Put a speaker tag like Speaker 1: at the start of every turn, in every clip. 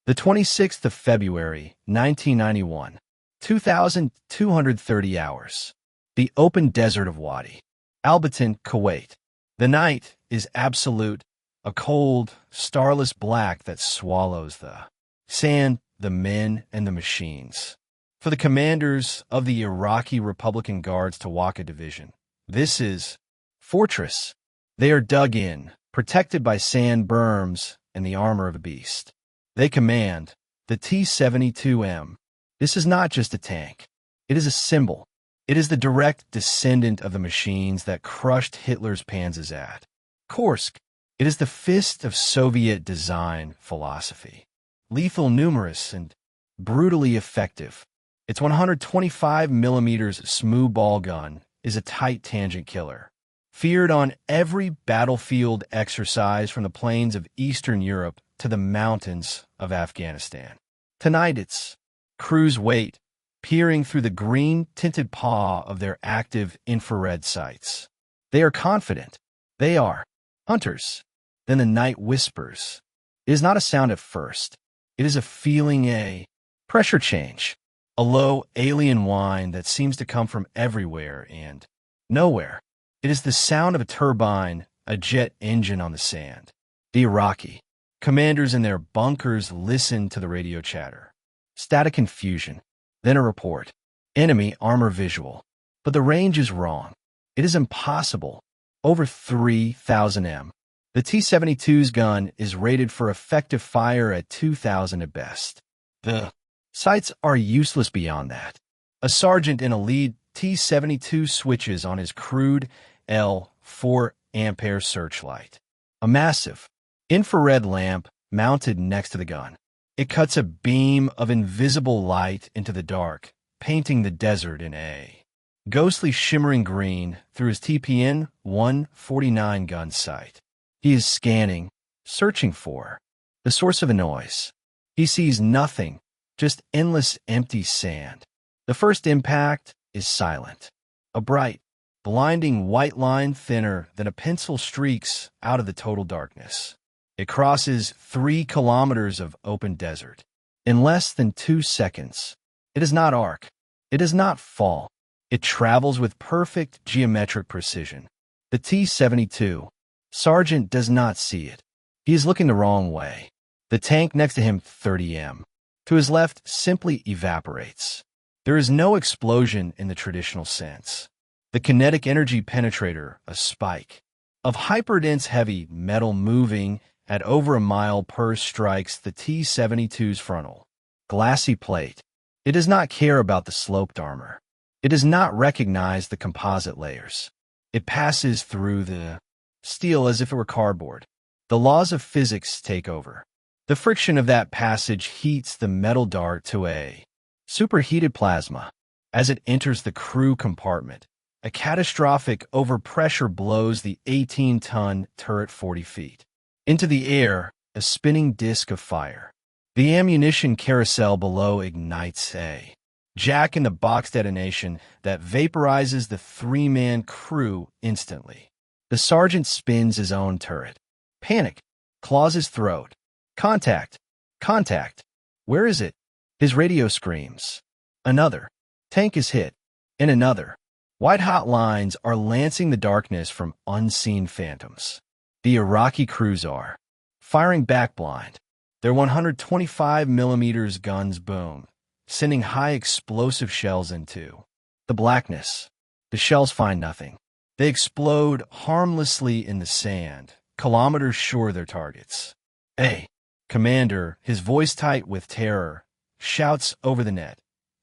Speaker 1: The 26th of February, 1991. 2,230 hours. The open desert of Wadi Al-Batin, Kuwait. The night is absolute, a cold, starless black that swallows the sand, the men, and the machines. For the commanders of the Iraqi Republican Guards Tawaka Division, this is fortress. They are dug in, protected by sand berms and the armor of a beast. They command the T-72M. This is not just a tank. It is a symbol. It is the direct descendant of the machines that crushed Hitler's panzers at Kursk. It is the fist of Soviet design philosophy. Lethal, numerous, and brutally effective. Its 125mm smooth ball gun is a tight tangent killer. Feared on every battlefield exercise from the plains of Eastern Europe to the mountains of Afghanistan. Tonight its crews wait, peering through the green-tinted paw of their active infrared sights. They are confident. They are hunters. Then the night whispers. It is not a sound at first. It is a feeling, a pressure change. A low, alien whine that seems to come from everywhere and nowhere. It is the sound of a turbine, a jet engine on the sand. The Iraqi commanders in their bunkers listen to the radio chatter. Static confusion. Then a report. Enemy armor visual. But the range is wrong. It is impossible. Over 3,000 m. The T-72's gun is rated for effective fire at 2,000 at best. The sights are useless beyond that. A sergeant in a lead T-72 switches on his crude L4 ampere searchlight. A massive infrared lamp mounted next to the gun. It cuts a beam of invisible light into the dark, painting the desert in a ghostly shimmering green through his TPN-149 gun sight. He is scanning, searching for the source of a noise. He sees nothing, just endless empty sand. The first impact is silent. A bright, blinding white line thinner than a pencil streaks out of the total darkness. It crosses 3 kilometers of open desert. In less than 2 seconds, it does not arc. It does not fall. It travels with perfect geometric precision. The T-72 sergeant does not see it. He is looking the wrong way. The tank next to him, 30 m, to his left, simply evaporates. There is no explosion in the traditional sense. The kinetic energy penetrator, a spike of hyperdense heavy metal moving at over a mile per strikes the T-72's frontal glassy plate. It does not care about the sloped armor. It does not recognize the composite layers. It passes through the steel as if it were cardboard. The laws of physics take over. The friction of that passage heats the metal dart to a superheated plasma. As it enters the crew compartment, a catastrophic overpressure blows the 18-ton turret 40 feet. Into the air, a spinning disk of fire. The ammunition carousel below ignites a jack-in-the-box detonation that vaporizes the 3-man crew instantly. The sergeant spins his own turret. Panic claws his throat. Contact! Contact! Where is it? His radio screams. Another tank is hit. And another. White-hot lines are lancing the darkness from unseen phantoms. The Iraqi crews are firing back blind. Their 125mm guns boom, sending high explosive shells into the blackness. The shells find nothing. They explode harmlessly in the sand, kilometers short of their targets. A commander, his voice tight with terror, shouts over the net.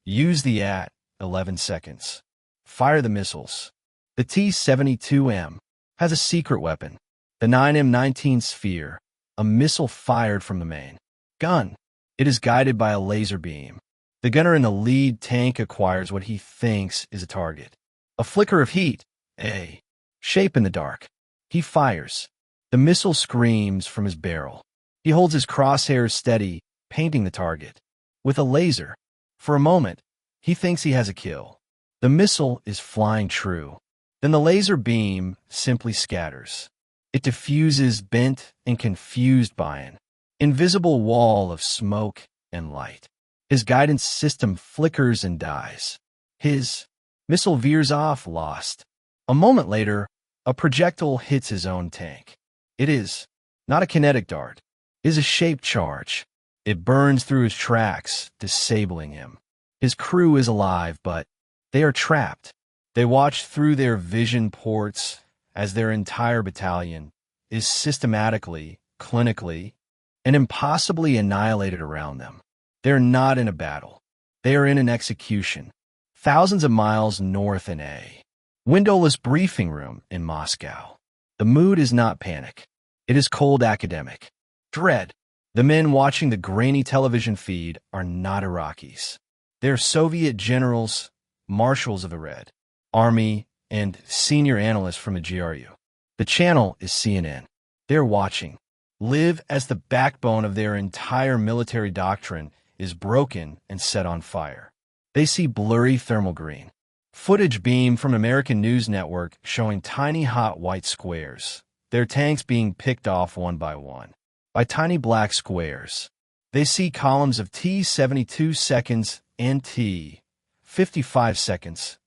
Speaker 1: Use the at 11 seconds. Fire the missiles. The T-72M has a secret weapon. The 9M19 Sphere, a missile fired from the main gun. It is guided by a laser beam. The gunner in the lead tank acquires what he thinks is a target. A flicker of heat, a shape in the dark. He fires. The missile screams from his barrel. He holds his crosshairs steady, painting the target. With a laser, for a moment, he thinks he has a kill. The missile is flying true. Then the laser beam simply scatters. It diffuses, bent and confused by an invisible wall of smoke and light. His guidance system flickers and dies. His missile veers off, lost. A moment later, a projectile hits his own tank. It is not a kinetic dart. It is a shaped charge. It burns through his tracks, disabling him. His crew is alive, but they are trapped. They watch through their vision ports as their entire battalion is systematically, clinically, and impossibly annihilated around them. They're not in a battle. They are in an execution. Thousands of miles north in a windowless briefing room in Moscow. The mood is not panic. It is cold academic dread. The men watching the grainy television feed are not Iraqis. They're Soviet generals, marshals of the Red Army, and senior analysts from the GRU. The channel is CNN. They're watching. Live as the backbone of their entire military doctrine is broken and set on fire. They see blurry thermal green. Footage beamed from American News Network showing tiny hot white squares, their tanks being picked off one by tiny black squares. They see columns of T-72 seconds and T-55 seconds.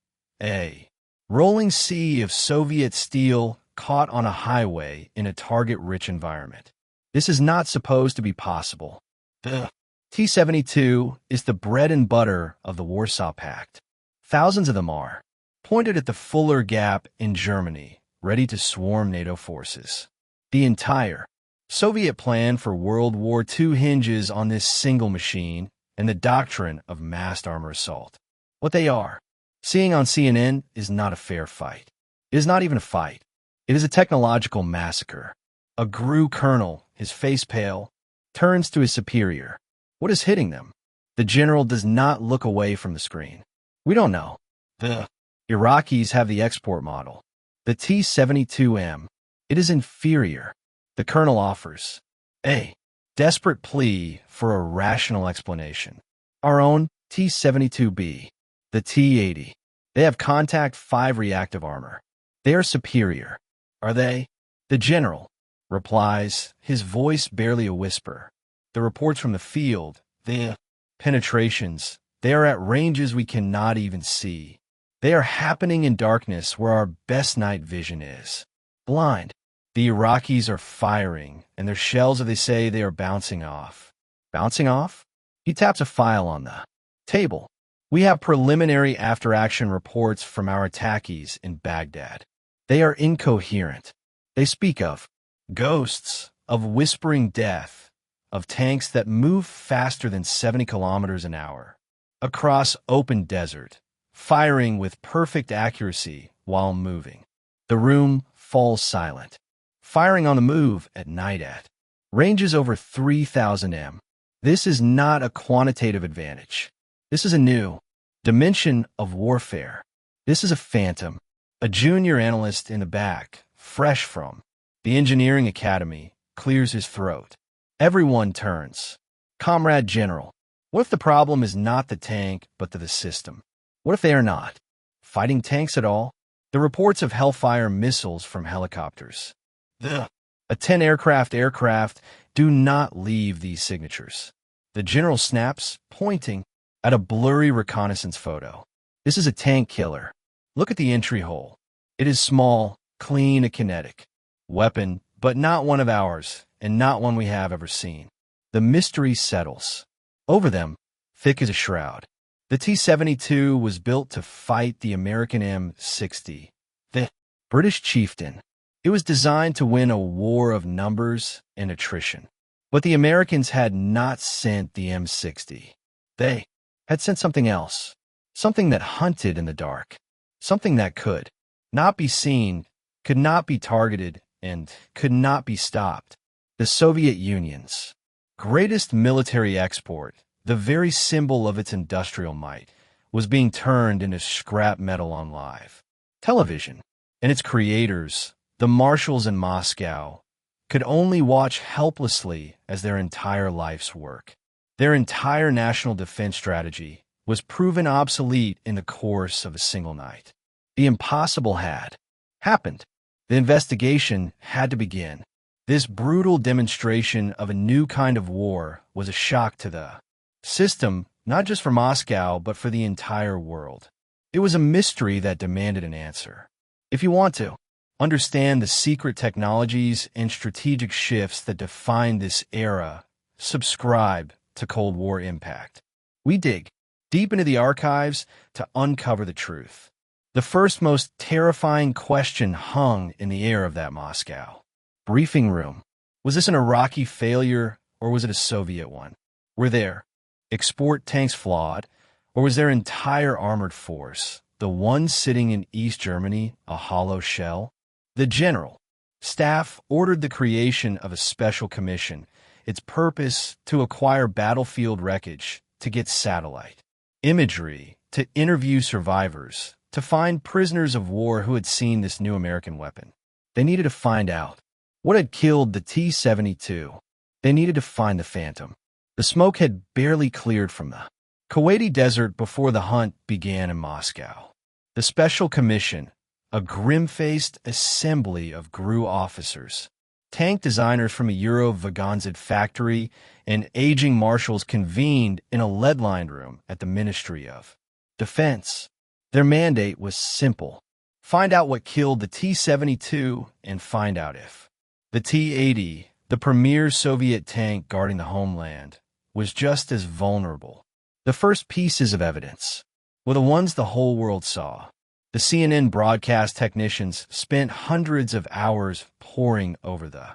Speaker 1: A rolling sea of Soviet steel caught on a highway in a target-rich environment. This is not supposed to be possible. The T-72 is the bread and butter of the Warsaw Pact. Thousands of them are pointed at the Fuller Gap in Germany, ready to swarm NATO forces. The entire Soviet plan for World War II hinges on this single machine and the doctrine of massed armor assault. What they are seeing on CNN is not a fair fight. It is not even a fight. It is a technological massacre. A GRU colonel, his face pale, turns to his superior. What is hitting them? The general does not look away from the screen. We don't know. The Iraqis have the export model. The T-72M. It is inferior. The colonel offers a desperate plea for a rational explanation. Our own T-72B. The T-80. They have contact 5 reactive armor. They are superior. Are they? The general replies, his voice barely a whisper. The reports from the field, the penetrations, they are at ranges we cannot even see. They are happening in darkness where our best night vision is. Blind. The Iraqis are firing, and their shells, as they say, they are bouncing off. Bouncing off? He taps a file on the table. We have preliminary after-action reports from our attackees in Baghdad. They are incoherent. They speak of ghosts, of whispering death, of tanks that move faster than 70 kilometers an hour, across open desert, firing with perfect accuracy while moving. The room falls silent. Firing on the move at night at ranges over 3,000 m. This is not a quantitative advantage. This is a new dimension of warfare. This is a phantom, a junior analyst in the back, fresh from the engineering academy, clears his throat. Everyone turns. Comrade General, what if the problem is not the tank, but the system? What if they are not fighting tanks at all? The reports of Hellfire missiles from helicopters. A 10 aircraft do not leave these signatures. The general snaps, pointing at a blurry reconnaissance photo. This is a tank killer. Look at the entry hole. It is small, clean, a kinetic weapon, but not one of ours, and not one we have ever seen. The mystery settles. Over them, thick as a shroud. The T-72 was built to fight the American M60, the British chieftain. It was designed to win a war of numbers and attrition. But the Americans had not sent the M60. They had sent something else, something that hunted in the dark, something that could not be seen, could not be targeted, and could not be stopped. The Soviet Union's greatest military export, the very symbol of its industrial might, was being turned into scrap metal on live television, and its creators, the marshals in Moscow, could only watch helplessly as their entire life's work, their entire national defense strategy, was proven obsolete in the course of a single night. The impossible had happened. The investigation had to begin. This brutal demonstration of a new kind of war was a shock to the system, not just for Moscow, but for the entire world. It was a mystery that demanded an answer. If you want to understand the secret technologies and strategic shifts that defined this era, subscribe to Cold War Impact. We dig deep into the archives to uncover the truth. The first most terrifying question hung in the air of that Moscow briefing room. Was this an Iraqi failure, or was it a Soviet one? Were their export tanks flawed, or was their entire armored force, the one sitting in East Germany, a hollow shell? The general staff ordered the creation of a special commission, its purpose to acquire battlefield wreckage, to get satellite imagery, to interview survivors, to find prisoners of war who had seen this new American weapon. They needed to find out what had killed the T-72. They needed to find the Phantom. The smoke had barely cleared from the Kuwaiti desert before the hunt began in Moscow. The Special Commission, a grim-faced assembly of GRU officers, tank designers from a Euro-Vagonzid factory, and aging marshals convened in a lead-lined room at the Ministry of Defense. Their mandate was simple: find out what killed the T-72 and find out if the T-80, the premier Soviet tank guarding the homeland, was just as vulnerable. The first pieces of evidence were the ones the whole world saw. The CNN broadcast technicians spent hundreds of hours poring over the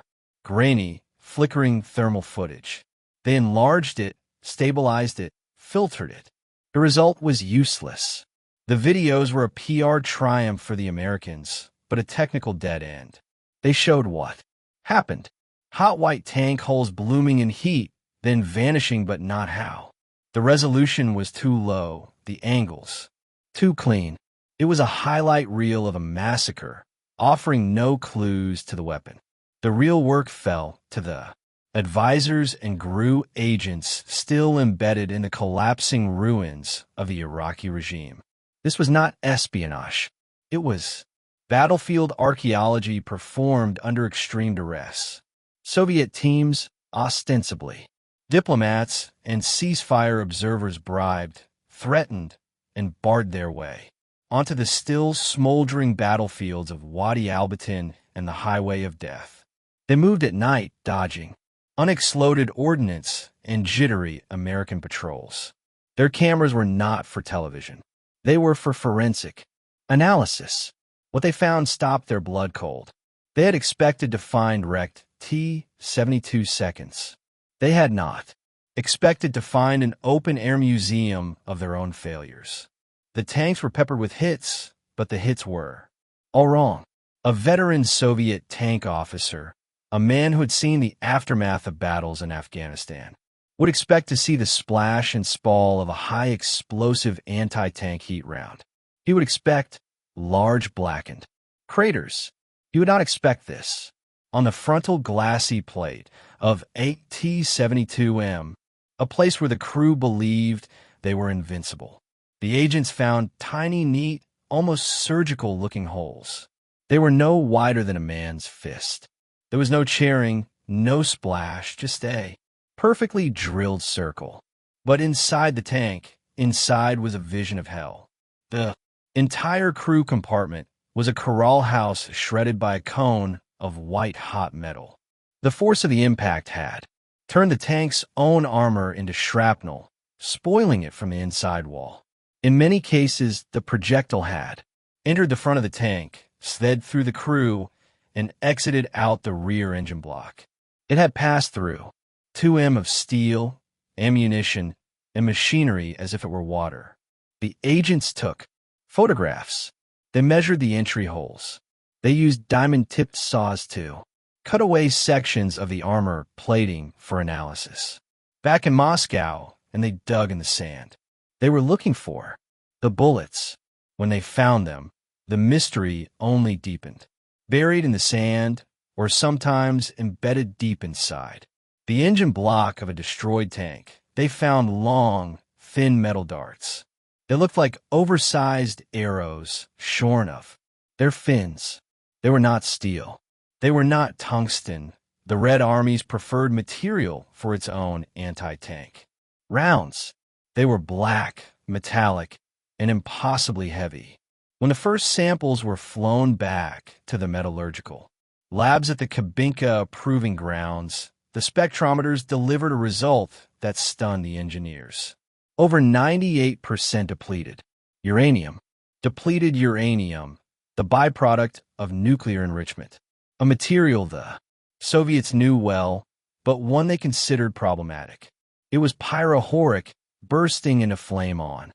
Speaker 1: grainy, flickering thermal footage. They enlarged it, stabilized it, filtered it. The result was useless. The videos were a PR triumph for the Americans, but a technical dead end. They showed what happened: hot white tank hulls blooming in heat, then vanishing, but not how. The resolution was too low, the angles too clean. It was a highlight reel of a massacre, offering no clues to the weapon. The real work fell to the advisors and GRU agents still embedded in the collapsing ruins of the Iraqi regime. This was not espionage. It was battlefield archaeology performed under extreme duress. Soviet teams, ostensibly diplomats and ceasefire observers, bribed, threatened, and barred their way onto the still smoldering battlefields of Wadi Albatin and the Highway of Death. They moved at night, dodging unexploded ordnance and jittery American patrols. Their cameras were not for television. They were for forensic analysis. What they found stopped their blood cold. They had expected to find wrecked T-72 seconds. They had not expected to find an open-air museum of their own failures. The tanks were peppered with hits, but the hits were all wrong. A veteran Soviet tank officer, a man who had seen the aftermath of battles in Afghanistan, would expect to see the splash and spall of a high-explosive anti-tank heat round. He would expect large blackened craters. He would not expect this. On the frontal glassy plate of a T-72M, a place where the crew believed they were invincible, the agents found tiny, neat, almost surgical-looking holes. They were no wider than a man's fist. There was no cheering, no splash, just a perfectly drilled circle. But inside the tank, inside was a vision of hell. The entire crew compartment was a corral house shredded by a cone of white-hot metal. The force of the impact had turned the tank's own armor into shrapnel, spoiling it from the inside wall. In many cases, the projectile had entered the front of the tank, slid through the crew, and exited out the rear engine block. It had passed through 2M of steel, ammunition, and machinery as if it were water. The agents took photographs. They measured the entry holes. They used diamond-tipped saws to cut away sections of the armor plating for analysis. Back in Moscow, and they dug in the sand. They were looking for the bullets. When they found them, the mystery only deepened. Buried in the sand, or sometimes embedded deep inside the engine block of a destroyed tank, they found long, thin metal darts. They looked like oversized arrows shorn of their fins. They were not steel. They were not tungsten. The Red Army's preferred material for its own anti-tank rounds. They were black, metallic, and impossibly heavy. When the first samples were flown back to the metallurgical labs at the Kabinka Proving Grounds, the spectrometers delivered a result that stunned the engineers. Over 98% depleted uranium. Depleted uranium, the byproduct of nuclear enrichment. A material the Soviets knew well, but one they considered problematic. It was pyrohoric, bursting into flame on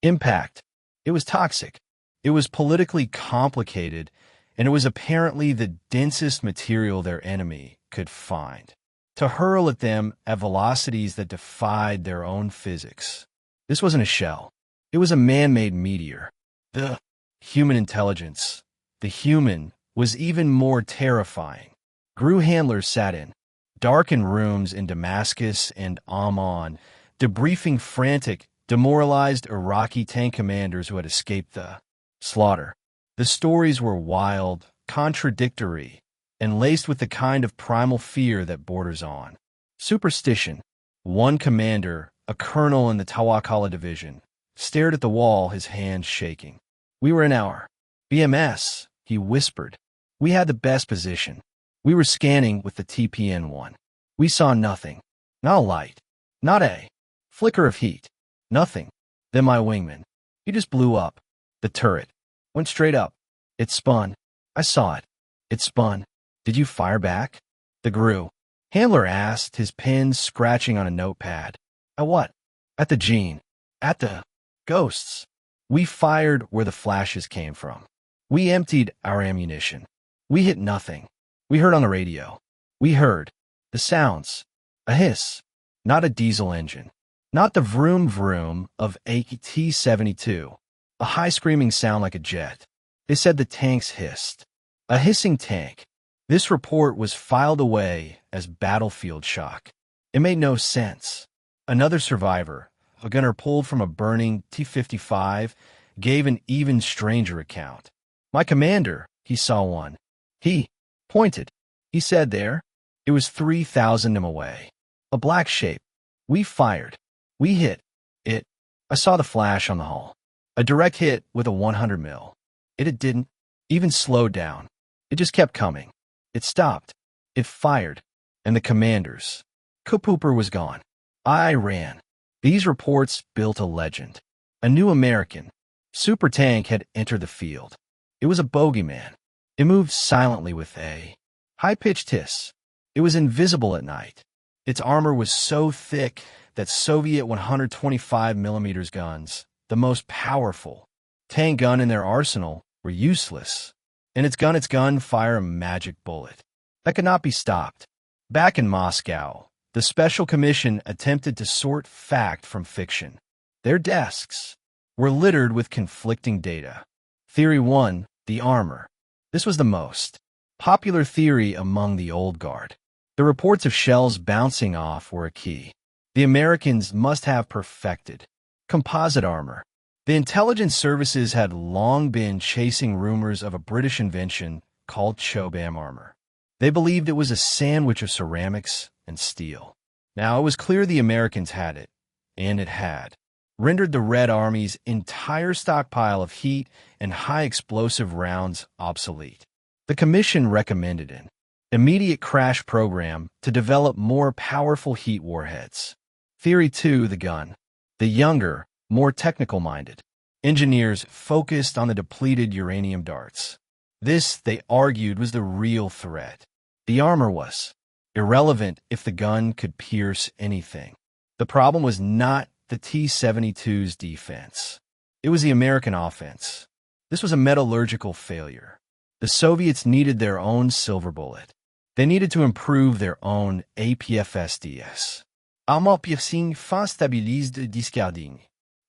Speaker 1: impact. It was toxic. It was politically complicated, and it was apparently the densest material their enemy could find to hurl at them at velocities that defied their own physics. This wasn't a shell. It was a man-made meteor. The human intelligence, the human, was even more terrifying. GRU handlers sat in darkened rooms in Damascus and Amman, debriefing frantic, demoralized Iraqi tank commanders who had escaped the slaughter. The stories were wild, contradictory, and laced with the kind of primal fear that borders on superstition. One commander, a colonel in the Tawakkala division, stared at the wall, his hands shaking. "We were in our BMS," he whispered. "We had the best position. We were scanning with the TPN-1. We saw nothing. Not a light. Not a flicker of heat. Nothing. Then my wingman. He just blew up. The turret. Went straight up. It spun. I saw it. It spun. Did you fire back?" The GRU handler asked, his pen scratching on a notepad. "At what?" "At the gene. At the ghosts. We fired where the flashes came from. We emptied our ammunition. We hit nothing. We heard on the radio. We heard the sounds. A hiss. Not a diesel engine. Not the vroom vroom of a T-72. A high screaming sound like a jet. They said the tanks hissed. A hissing tank." This report was filed away as battlefield shock. It made no sense. Another survivor, a gunner pulled from a burning T-55, gave an even stranger account. "My commander, he saw one. He pointed. He said there. It was 3,000 m away. A black shape. We fired. We hit it. I saw the flash on the hull. A direct hit with a 100 mil. It didn't even slow down. It just kept coming. It stopped. It fired. And the commanders. Kapooper was gone. I ran." These reports built a legend. A new American supertank had entered the field. It was a bogeyman. It moved silently with a high-pitched hiss. It was invisible at night. Its armor was so thick that Soviet 125mm guns, the most powerful tank gun in their arsenal, were useless. And its gun fire a magic bullet that could not be stopped. Back in Moscow, the Special Commission attempted to sort fact from fiction. Their desks were littered with conflicting data. Theory 1, the armor. This was the most popular theory among the old guard. The reports of shells bouncing off were a key. The Americans must have perfected composite armor. The intelligence services had long been chasing rumors of a British invention called Chobham armor. They believed it was a sandwich of ceramics and steel. Now, it was clear the Americans had it, and it had rendered the Red Army's entire stockpile of heat and high-explosive rounds obsolete. The Commission recommended an immediate crash program to develop more powerful heat warheads. Theory 2, the gun. The younger, more technical-minded engineers focused on the depleted uranium darts. This, they argued, was the real threat. The armor was irrelevant if the gun could pierce anything. The problem was not the T-72's defense. It was the American offense. This was a metallurgical failure. The Soviets needed their own silver bullet. They needed to improve their own APFSDS. Armor piercing fin stabilised discarding.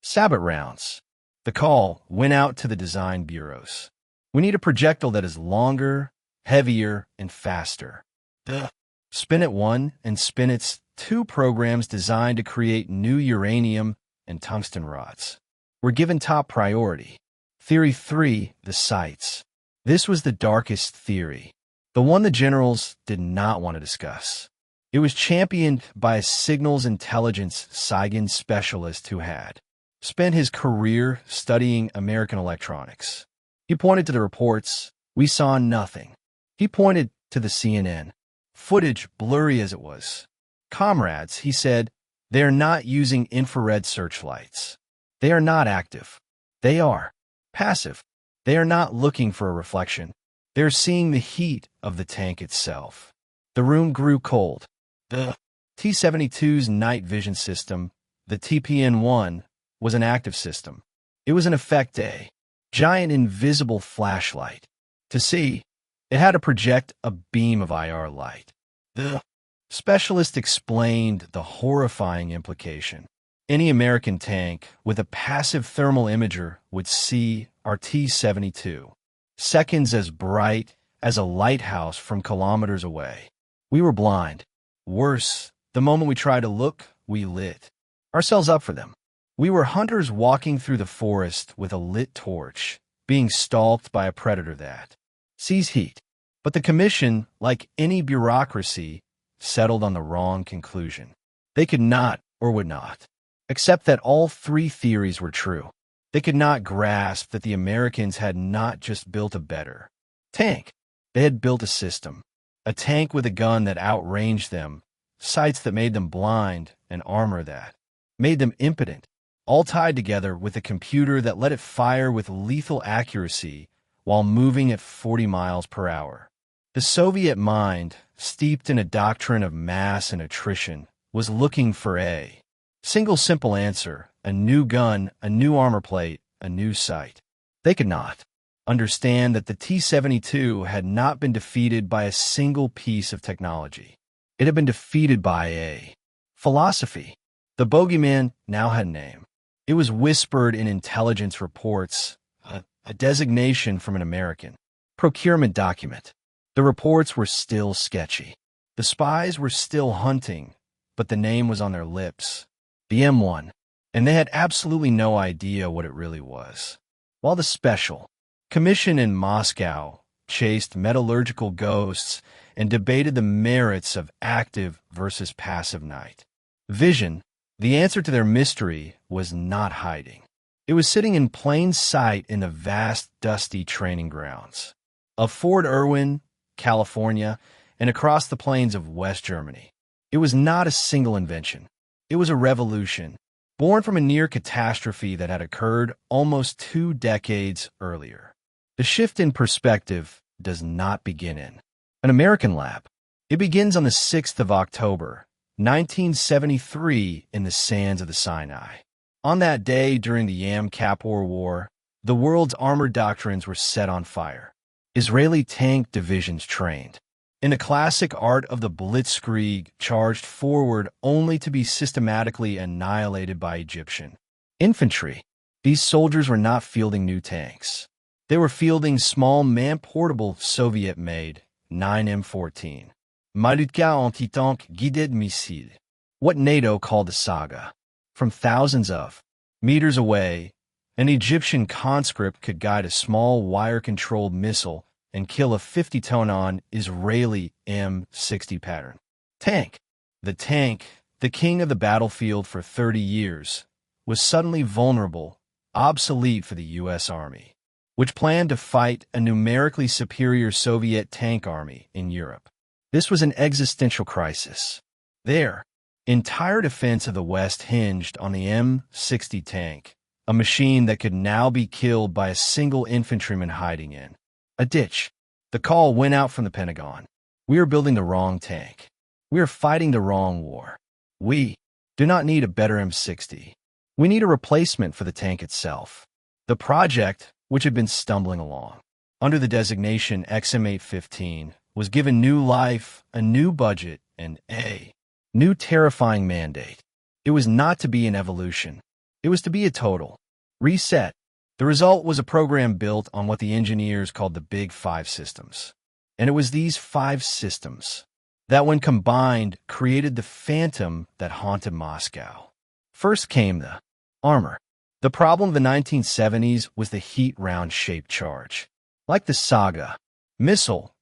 Speaker 1: Sabot rounds. The call went out to the design bureaus. We need a projectile that is longer, heavier, and faster. The Spinnet 1 and Spinnet's 2 programs designed to create new uranium and tungsten rods were given top priority. Theory 3, the sights. This was the darkest theory. the one the generals did not want to discuss. It was championed by a signals intelligence Saigon specialist who had spent his career studying American electronics. He pointed to the reports. We saw nothing. He pointed to the CNN footage, blurry as it was. Comrades, he said, they are not using infrared searchlights. They are not active. They are passive. They are not looking for a reflection. They're seeing the heat of the tank itself. The room grew cold. The T-72's night vision system, the TPN-1, was an active system. It was in effect a giant invisible flashlight. To see, it had to project a beam of IR light. The specialist explained the horrifying implication. Any American tank with a passive thermal imager would see our T-72, seconds as bright as a lighthouse from kilometers away. We were blind. Worse, the moment we tried to look, we lit ourselves up for them. We were hunters walking through the forest with a lit torch, being stalked by a predator that sees heat. But the commission, like any bureaucracy, settled on the wrong conclusion. They could not, or would not, accept that all three theories were true. They could not grasp that the Americans had not just built a better tank. They had built a system. A tank with a gun that outranged them, sights that made them blind, and armor that made them impotent, all tied together with a computer that let it fire with lethal accuracy while moving at 40 miles per hour. The Soviet mind, steeped in a doctrine of mass and attrition, was looking for a single simple answer: a new gun, a new armor plate, a new sight. They could not understand that the T-72 had not been defeated by a single piece of technology. It had been defeated by a philosophy. The bogeyman now had a name. It was whispered in intelligence reports, a designation from an American procurement document. The reports were still sketchy. The spies were still hunting, but the name was on their lips. The M1. And they had absolutely no idea what it really was. While the Special Commission in Moscow chased metallurgical ghosts and debated the merits of active versus passive night vision, the answer to their mystery was not hiding. It was sitting in plain sight in the vast, dusty training grounds of Fort Irwin, California, and across the plains of West Germany. It was not a single invention. It was a revolution, born from a near catastrophe that had occurred almost 2 decades earlier. The shift in perspective does not begin in an American lab. It begins on the 6th of October, 1973, in the sands of the Sinai. On that day, during the Yom Kippur War, the world's armored doctrines were set on fire. Israeli tank divisions trained in the classic art of the blitzkrieg charged forward only to be systematically annihilated by Egyptian infantry. These soldiers were not fielding new tanks. They were fielding small man-portable Soviet-made 9M14 Malutka anti-tank guided missile, what NATO called a saga. From thousands of meters away, an Egyptian conscript could guide a small wire-controlled missile and kill a 50-ton Israeli M60 pattern tank. The tank, the king of the battlefield for 30 years, was suddenly vulnerable, obsolete for the U.S. Army, which planned to fight a numerically superior Soviet tank army in Europe. This was an existential crisis. Their entire defense of the West hinged on the M60 tank, a machine that could now be killed by a single infantryman hiding in a ditch. The call went out from the Pentagon. We are building the wrong tank. We are fighting the wrong war. We do not need a better M60. We need a replacement for the tank itself. The project, which had been stumbling along under the designation XM815, was given new life, a new budget, and a new terrifying mandate. It was not to be an evolution. It was to be a total reset. The result was a program built on what the engineers called the Big Five systems. And it was these 5 systems that, when combined, created the phantom that haunted Moscow. First came the armor. The problem of the 1970s was the heat round-shaped charge. Like the Saga missile,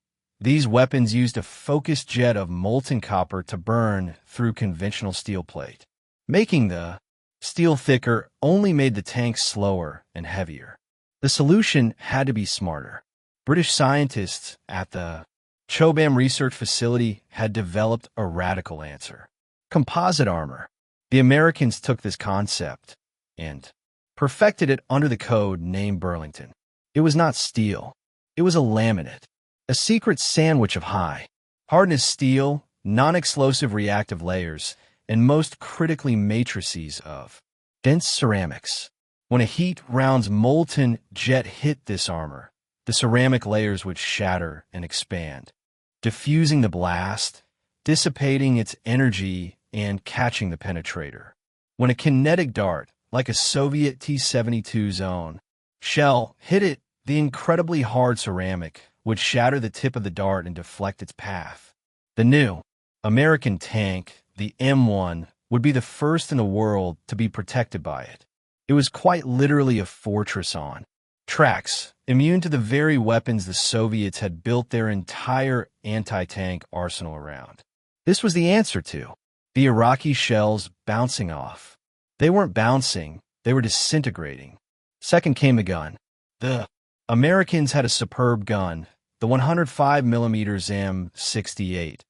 Speaker 1: These weapons used a focused jet of molten copper to burn through conventional steel plate. Making the steel thicker only made the tank slower and heavier. The solution had to be smarter. British scientists at the Chobham Research Facility had developed a radical answer: composite armor. The Americans took this concept and perfected it under the code named Burlington. It was not steel. It was a laminate, a secret sandwich of high hardness steel, non-explosive reactive layers, and most critically matrices of dense ceramics. When a heat-round molten jet hit this armor, the ceramic layers would shatter and expand, diffusing the blast, dissipating its energy, and catching the penetrator. When a kinetic dart, like a Soviet T-72's own shell, hit it, the incredibly hard ceramic would shatter the tip of the dart and deflect its path. The new American tank, the M1, would be the first in the world to be protected by it. It was quite literally a fortress on tracks, immune to the very weapons the Soviets had built their entire anti-tank arsenal around. This was the answer to the Iraqi shells bouncing off. They weren't bouncing, they were disintegrating. Second came the gun. The Americans had a superb gun, the 105mm M68,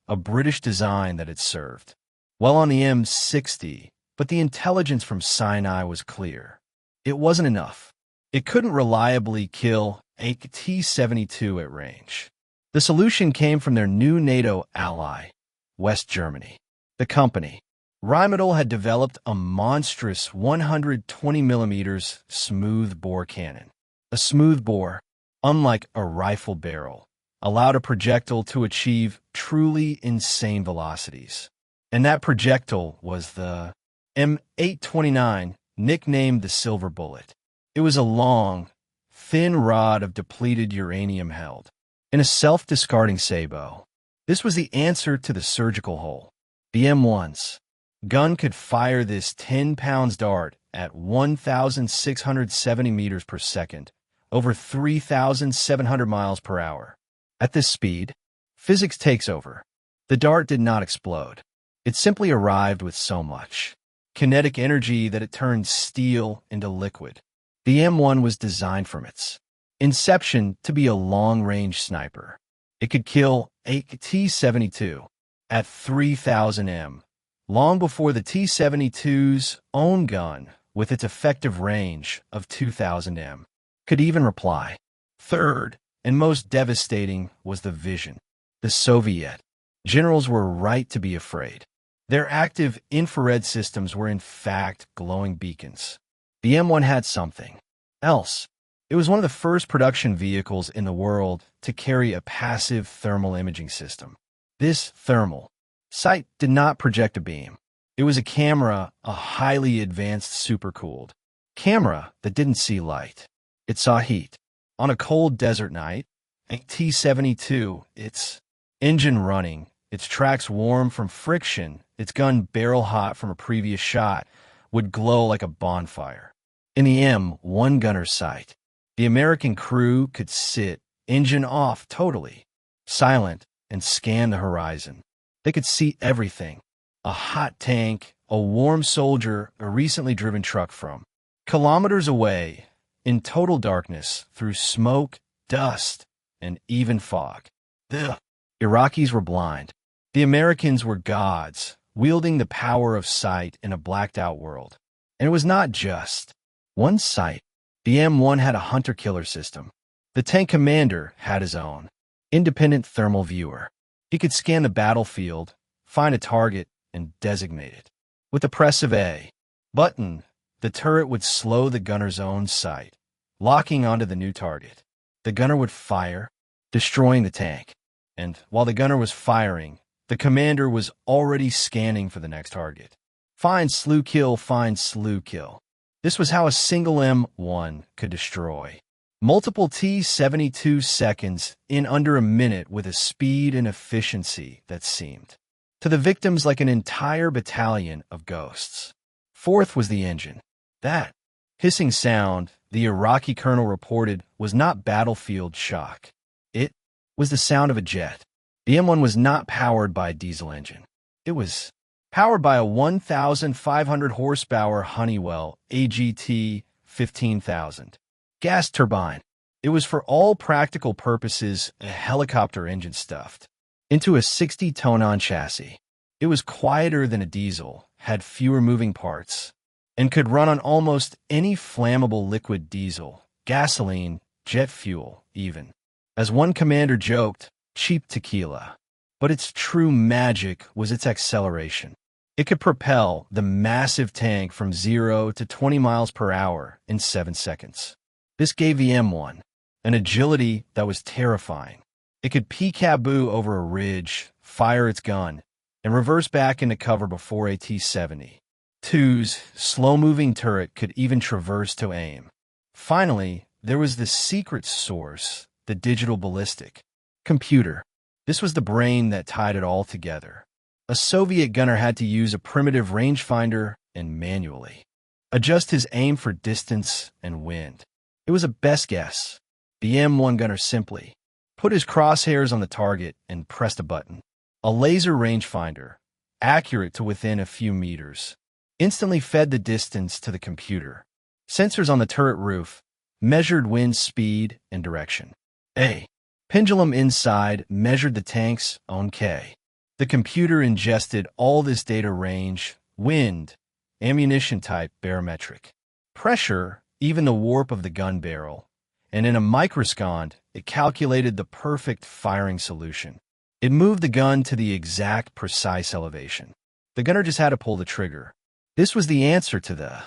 Speaker 1: a British design that had served well on the M60, but the intelligence from Sinai was clear. It wasn't enough. It couldn't reliably kill a T-72 at range. The solution came from their new NATO ally, West Germany. The company, Rheinmetall, had developed a monstrous 120mm smooth-bore cannon. A smooth bore, unlike a rifle barrel, allowed a projectile to achieve truly insane velocities. And that projectile was the M829, nicknamed the Silver Bullet. It was a long, thin rod of depleted uranium held in a self-discarding sabot. This was the answer to the surgical hole. The M1's gun could fire this 10-pound dart at 1,670 meters per second, over 3,700 miles per hour. At this speed, physics takes over. The dart did not explode. It simply arrived with so much kinetic energy that it turned steel into liquid. The M1 was designed from its inception to be a long-range sniper. It could kill a T-72 at 3,000 m, long before the T-72's own gun, with its effective range of 2,000 m, could even reply. Third, and most devastating, was the vision. The Soviet generals were right to be afraid. Their active infrared systems were in fact glowing beacons. The M1 had something else. It was one of the first production vehicles in the world to carry a passive thermal imaging system. This thermal sight did not project a beam. It was a camera, a highly advanced supercooled camera that didn't see light. It saw heat. On a cold desert night, a T-72, its engine running, its tracks warm from friction, its gun barrel hot from a previous shot, would glow like a bonfire. In the M1 gunner's sight, the American crew could sit, engine off totally, silent, and scan the horizon. They could see everything: a hot tank, a warm soldier, a recently driven truck from kilometers away, in total darkness, through smoke, dust, and even fog. The Iraqis were blind. The Americans were gods, wielding the power of sight in a blacked-out world. And it was not just one sight. The M1 had a hunter-killer system. The tank commander had his own independent thermal viewer. He could scan the battlefield, find a target, and designate it. With the press of a button, the turret would slow the gunner's own sight, locking onto the new target. The gunner would fire, destroying the tank. And while the gunner was firing, the commander was already scanning for the next target. Find, slew, kill, find, slew, kill. This was how a single M1 could destroy multiple T-72 seconds in under a minute, with a speed and efficiency that seemed to the victims like an entire battalion of ghosts. Fourth was the engine. That hissing sound, the Iraqi colonel reported, was not battlefield shock. It was the sound of a jet. The M1 was not powered by a diesel engine. It was powered by a 1,500 horsepower Honeywell AGT 15,000 gas turbine. It was for all practical purposes a helicopter engine stuffed into a 60-ton chassis. It was quieter than a diesel, had fewer moving parts, and could run on almost any flammable liquid diesel, gasoline, jet fuel, even. As one commander joked, cheap tequila. But its true magic was its acceleration. It could propel the massive tank from 0 to 20 miles per hour in 7 seconds. This gave the M1 an agility that was terrifying. It could peekaboo over a ridge, fire its gun, and reverse back into cover before a T-72's slow-moving turret could even traverse to aim. Finally, there was the secret source, the digital ballistic computer. This was the brain that tied it all together. A Soviet gunner had to use a primitive rangefinder and manually adjust his aim for distance and wind. It was a best guess. The M1 gunner simply put his crosshairs on the target and pressed a button. A laser rangefinder, accurate to within a few meters, instantly fed the distance to the computer. Sensors on the turret roof measured wind speed and direction. A pendulum inside measured the tank's own K. The computer ingested all this data: range, wind, ammunition type, barometric, pressure, even the warp of the gun barrel, and in a microsecond, it calculated the perfect firing solution. It moved the gun to the exact precise elevation. The gunner just had to pull the trigger. This was the answer to the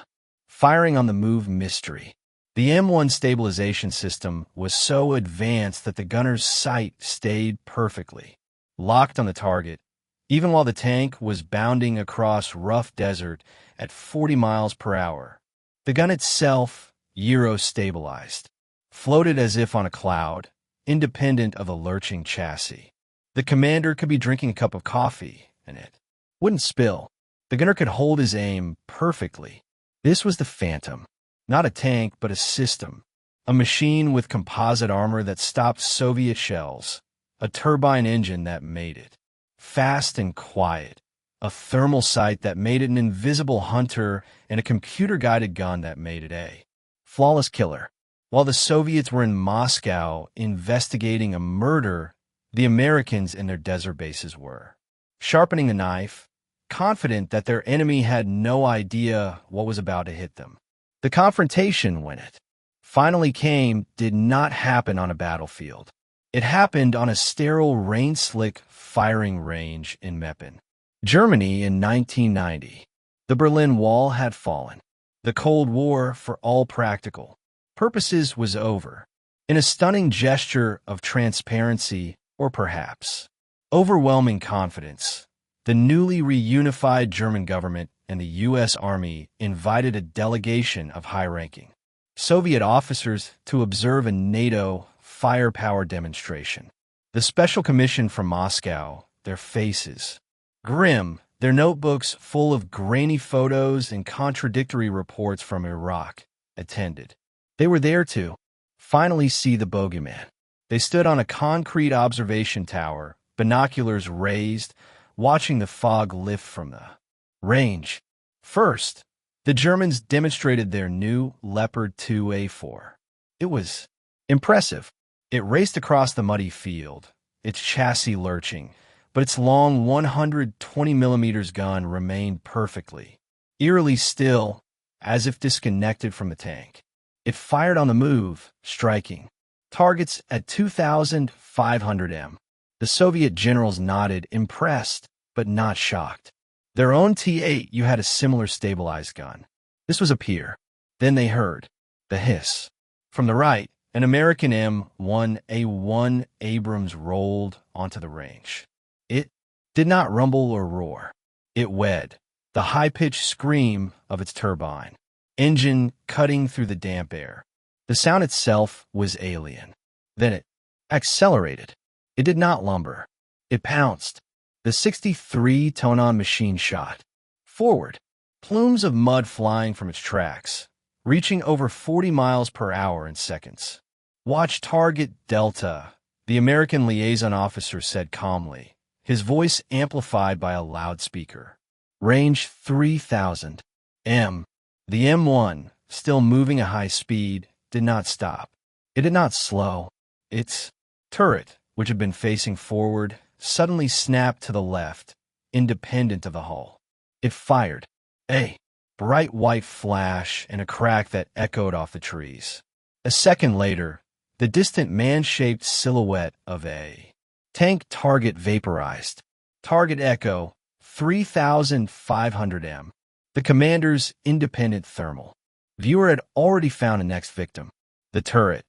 Speaker 1: firing on the move mystery. The M1 stabilization system was so advanced that the gunner's sight stayed perfectly locked on the target, even while the tank was bounding across rough desert at 40 miles per hour. The gun itself, gyro-stabilized, floated as if on a cloud, independent of a lurching chassis. The commander could be drinking a cup of coffee, and it wouldn't spill. The gunner could hold his aim perfectly. This was the Phantom. Not a tank, but a system. A machine with composite armor that stopped Soviet shells. A turbine engine that made it fast and quiet. A thermal sight that made it an invisible hunter, and a computer-guided gun that made it a flawless killer. While the Soviets were in Moscow investigating a murder, the Americans in their desert bases were sharpening the knife, confident that their enemy had no idea what was about to hit them. The confrontation, when it finally came, did not happen on a battlefield. It happened on a sterile, rain-slick firing range in Meppen, Germany in 1990. The Berlin Wall had fallen. The Cold War, for all practical purposes, was over. In a stunning gesture of transparency, or perhaps overwhelming confidence, the newly reunified German government and the U.S. Army invited a delegation of high-ranking Soviet officers to observe a NATO firepower demonstration. The special commission from Moscow, their faces grim, their notebooks full of grainy photos and contradictory reports from Iraq, attended. They were there to finally see the bogeyman. They stood on a concrete observation tower, binoculars raised, watching the fog lift from the range. First, the Germans demonstrated their new Leopard 2A4. It was impressive. It raced across the muddy field, its chassis lurching, but its long 120mm gun remained perfectly, eerily still, as if disconnected from the tank. It fired on the move, striking targets at 2,500 m. The Soviet generals nodded, impressed, but not shocked. Their own T-72 had a similar stabilized gun. This was a peer. Then they heard the hiss. From the right, an American M1A1 Abrams rolled onto the range. It did not rumble or roar. It wed, the high-pitched scream of its turbine, engine cutting through the damp air. The sound itself was alien. Then it accelerated. It did not lumber. It pounced. The 63-ton machine shot forward, plumes of mud flying from its tracks, reaching over 40 miles per hour in seconds. Watch target Delta, the American liaison officer said calmly, his voice amplified by a loudspeaker. Range 3,000 m. The M1, still moving at high speed, did not stop. It did not slow. Its turret, which had been facing forward, suddenly snapped to the left, independent of the hull. It fired. A bright white flash and a crack that echoed off the trees. A second later, the distant man-shaped silhouette of a tank target vaporized. Target echo, 3,500 m. The commander's independent thermal. Viewer had already found a next victim. The turret,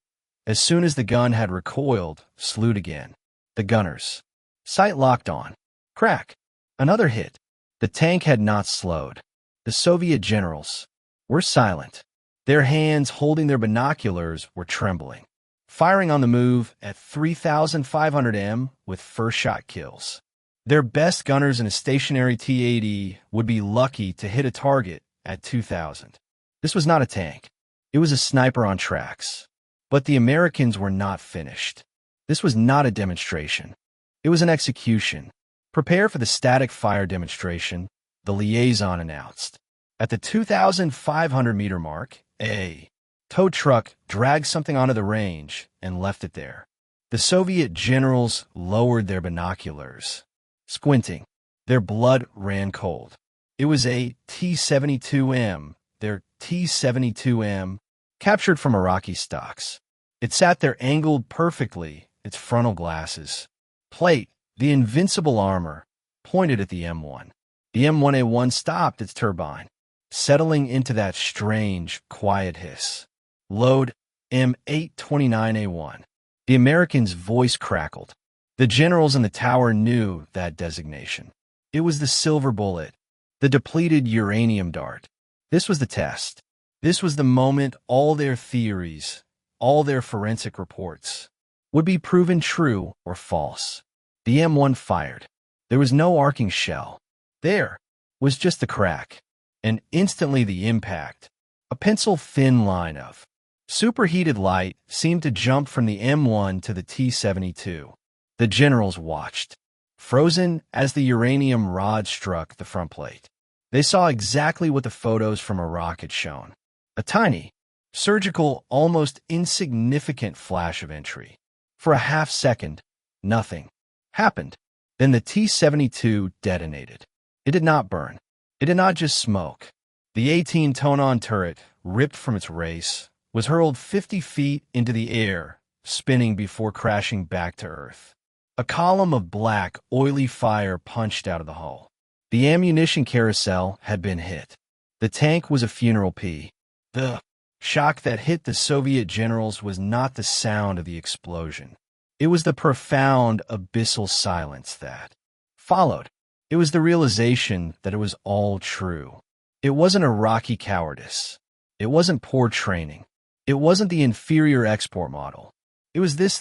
Speaker 1: as soon as the gun had recoiled, slewed again. The gunners. Sight locked on. Crack. Another hit. The tank had not slowed. The Soviet generals were silent. Their hands holding their binoculars were trembling. Firing on the move at 3,500 m with first-shot kills. Their best gunners in a stationary T-80 would be lucky to hit a target at 2,000. This was not a tank. It was a sniper on tracks. But the Americans were not finished. This was not a demonstration. It was an execution. Prepare for the static fire demonstration, the liaison announced. At the 2,500-meter mark, a tow truck dragged something onto the range and left it there. The Soviet generals lowered their binoculars. Squinting, their blood ran cold. It was a T-72M, their T-72M, captured from Iraqi stocks. It sat there angled perfectly, its frontal glasses. Plate, the invincible armor, pointed at the M1. The M1A1 stopped its turbine, settling into that strange, quiet hiss. Load M829A1. The American's voice crackled. The generals in the tower knew that designation. It was the silver bullet, the depleted uranium dart. This was the test. This was the moment all their theories, all their forensic reports, would be proven true or false. The M1 fired. There was no arcing shell. There was just the crack, and instantly the impact. A pencil-thin line of superheated light seemed to jump from the M1 to the T-72. The generals watched, frozen as the uranium rod struck the front plate. They saw exactly what the photos from Iraq had shown. A tiny, surgical, almost insignificant flash of entry. For a half second, nothing happened. Then the T-72 detonated. It did not burn. It did not just smoke. The 18-ton turret, ripped from its race, was hurled 50 feet into the air, spinning before crashing back to Earth. A column of black, oily fire punched out of the hull. The ammunition carousel had been hit. The tank was a funeral pea. The shock that hit the Soviet generals was not the sound of the explosion. It was the profound, abyssal silence that followed. It was the realization that it was all true. It wasn't Iraqi cowardice. It wasn't poor training. It wasn't the inferior export model. It was this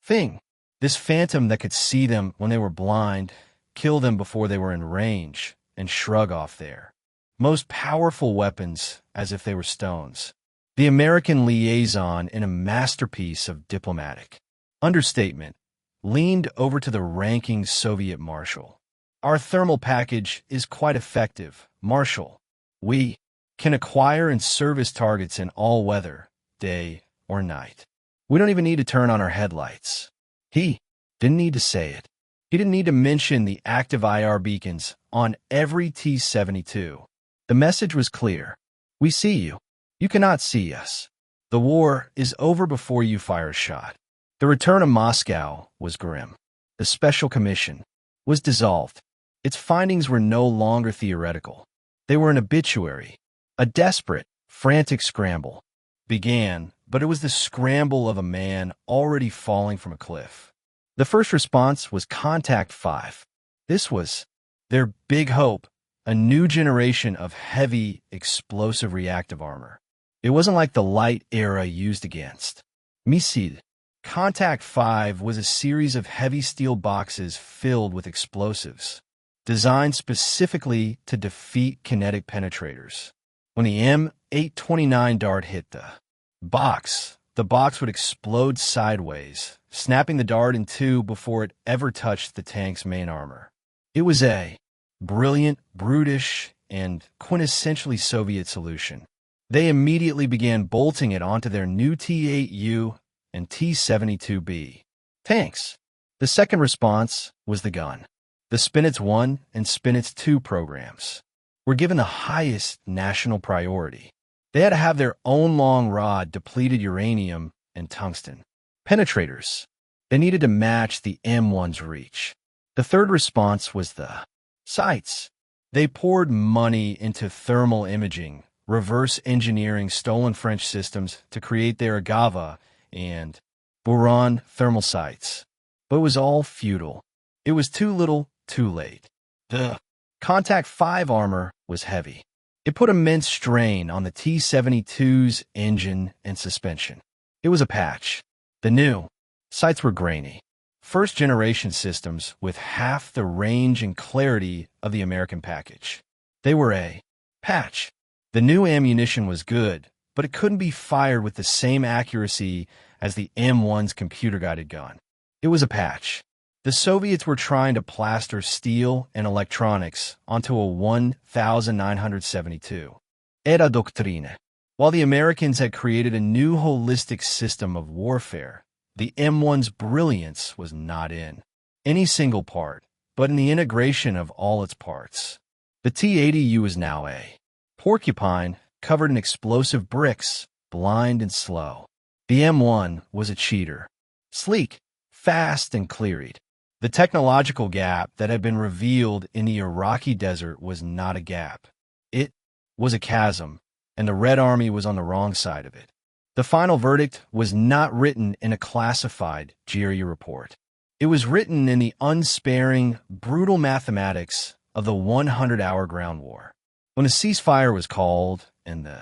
Speaker 1: thing, this phantom that could see them when they were blind, kill them before they were in range, and shrug off their most powerful weapons as if they were stones. The American liaison, in a masterpiece of diplomatic understatement, leaned over to the ranking Soviet marshal. Our thermal package is quite effective, Marshal. We can acquire and service targets in all weather, day or night. We don't even need to turn on our headlights. He didn't need to say it. He didn't need to mention the active IR beacons on every T-72. The message was clear. We see you. You cannot see us. The war is over before you fire a shot. The return to Moscow was grim. The Special Commission was dissolved. Its findings were no longer theoretical. They were an obituary. A desperate, frantic scramble began, but it was the scramble of a man already falling from a cliff. The first response was Contact 5. This was their big hope, a new generation of heavy, explosive reactive armor. It wasn't like the light era used against missile. Contact 5 was a series of heavy steel boxes filled with explosives, designed specifically to defeat kinetic penetrators. When the M829 dart hit the box, the box would explode sideways, snapping the dart in two before it ever touched the tank's main armor. It was a brilliant, brutish, and quintessentially Soviet solution. They immediately began bolting it onto their new T-8U and T-72B tanks. The second response was the gun. The Spinets 1 and Spinets 2 programs were given the highest national priority. They had to have their own long-rod depleted uranium and tungsten penetrators. They needed to match the M1's reach. The third response was the sights. They poured money into thermal imaging, reverse engineering stolen French systems to create their Agava and Buran thermal sights. But it was all futile. It was too little, too late. The Contact 5 armor was heavy. It put immense strain on the T-72's engine and suspension. It was a patch. The new sights were grainy. First-generation systems with half the range and clarity of the American package. They were a patch. The new ammunition was good, but it couldn't be fired with the same accuracy as the M1's computer-guided gun. It was a patch. The Soviets were trying to plaster steel and electronics onto a 1972. Era doctrine. While the Americans had created a new holistic system of warfare, the M1's brilliance was not in any single part, but in the integration of all its parts. The T-80U was now a porcupine covered in explosive bricks, blind and slow. The M1 was a cheater. Sleek, fast, and clear-eyed. The technological gap that had been revealed in the Iraqi desert was not a gap. It was a chasm, and the Red Army was on the wrong side of it. The final verdict was not written in a classified GRU report. It was written in the unsparing, brutal mathematics of the 100-hour ground war. When a ceasefire was called and the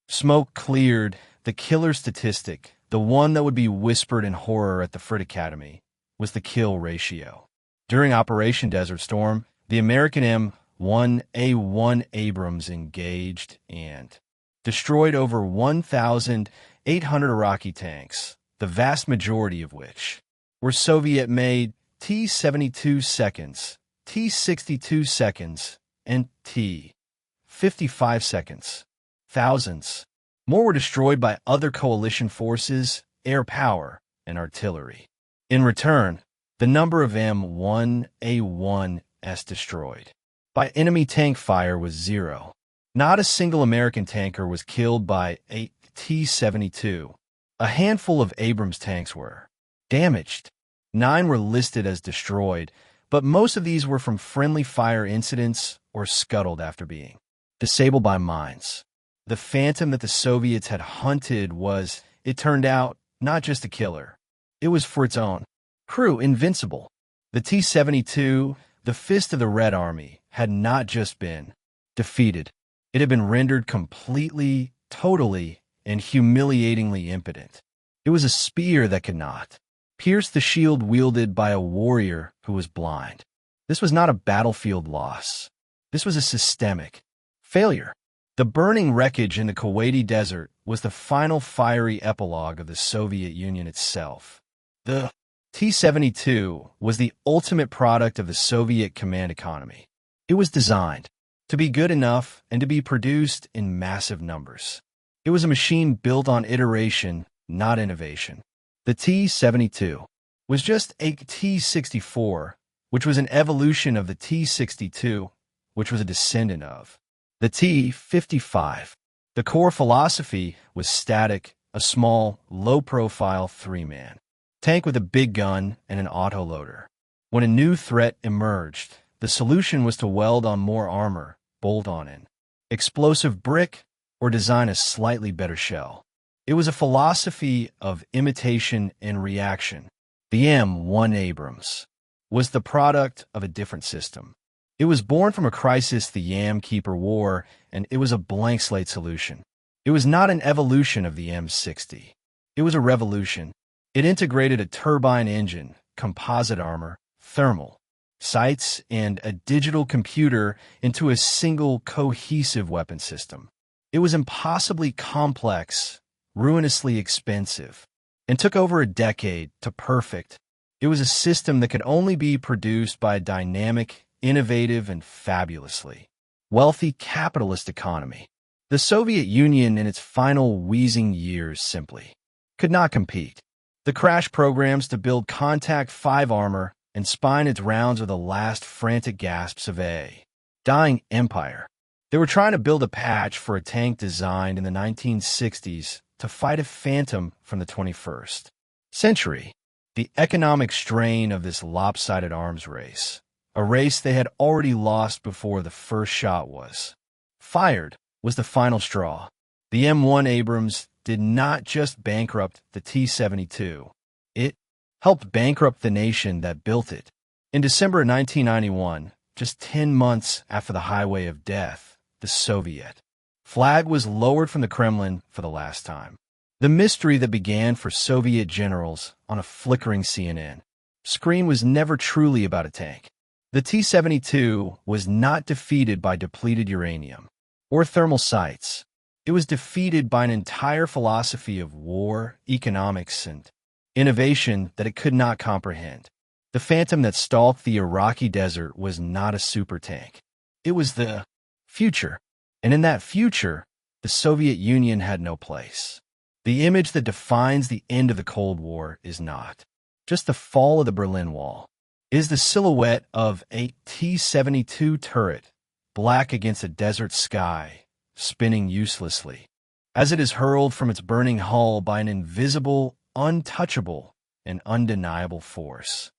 Speaker 1: smoke cleared, the killer statistic, the one that would be whispered in horror at the Frit Academy, was the kill ratio. During Operation Desert Storm, the American M1A1 Abrams engaged and destroyed over 1,800 Iraqi tanks, the vast majority of which were Soviet-made T-72 seconds, T-62 seconds, and T-55 seconds. Thousands more were destroyed by other coalition forces, air power, and artillery. In return, the number of M1A1s destroyed by enemy tank fire was 0. Not a single American tanker was killed by a T-72. A handful of Abrams tanks were damaged. 9 were listed as destroyed, but most of these were from friendly fire incidents or scuttled after being disabled by mines. The phantom that the Soviets had hunted was, it turned out, not just a killer. It was for its own crew invincible. The T-72, the fist of the Red Army, had not just been defeated. It had been rendered completely, totally, and humiliatingly impotent. It was a spear that could not pierce the shield wielded by a warrior who was blind. This was not a battlefield loss. This was a systemic failure. The burning wreckage in the Kuwaiti desert was the final fiery epilogue of the Soviet Union itself. The T-72 was the ultimate product of the Soviet command economy. It was designed to be good enough and to be produced in massive numbers. It was a machine built on iteration, not innovation. The T-72 was just a T-64, which was an evolution of the T-62, which was a descendant of the T-55. The core philosophy was static, a small, low-profile three-man tank with a big gun and an autoloader. When a new threat emerged, the solution was to weld on more armor, bolt on an explosive brick, or design a slightly better shell. It was a philosophy of imitation and reaction. The M1 Abrams was the product of a different system. It was born from a crisis the Yam Keeper wore, and it was a blank slate solution. It was not an evolution of the M60. It was a revolution. It integrated a turbine engine, composite armor, thermal sights, and a digital computer into a single cohesive weapon system. It was impossibly complex, ruinously expensive, and took over a decade to perfect. It was a system that could only be produced by a dynamic, innovative, and fabulously wealthy capitalist economy. The Soviet Union in its final wheezing years simply could not compete. The crash programs to build Contact 5 armor and spine its rounds were the last frantic gasps of a dying empire. They were trying to build a patch for a tank designed in the 1960s to fight a phantom from the 21st century. The economic strain of this lopsided arms race, a race they had already lost before the first shot was fired, was the final straw. The M1 Abrams did not just bankrupt the T-72. It helped bankrupt the nation that built it. In December 1991, just 10 months after the highway of death, the Soviet flag was lowered from the Kremlin for the last time. The mystery that began for Soviet generals on a flickering CNN screen was never truly about a tank. The T-72 was not defeated by depleted uranium or thermal sights. It was defeated by an entire philosophy of war, economics, and innovation that it could not comprehend. The phantom that stalked the Iraqi desert was not a super tank. It was the future. And in that future, the Soviet Union had no place. The image that defines the end of the Cold War is not just the fall of the Berlin Wall. It is the silhouette of a T-72 turret, black against a desert sky, spinning uselessly, as it is hurled from its burning hull by an invisible, untouchable, and undeniable force.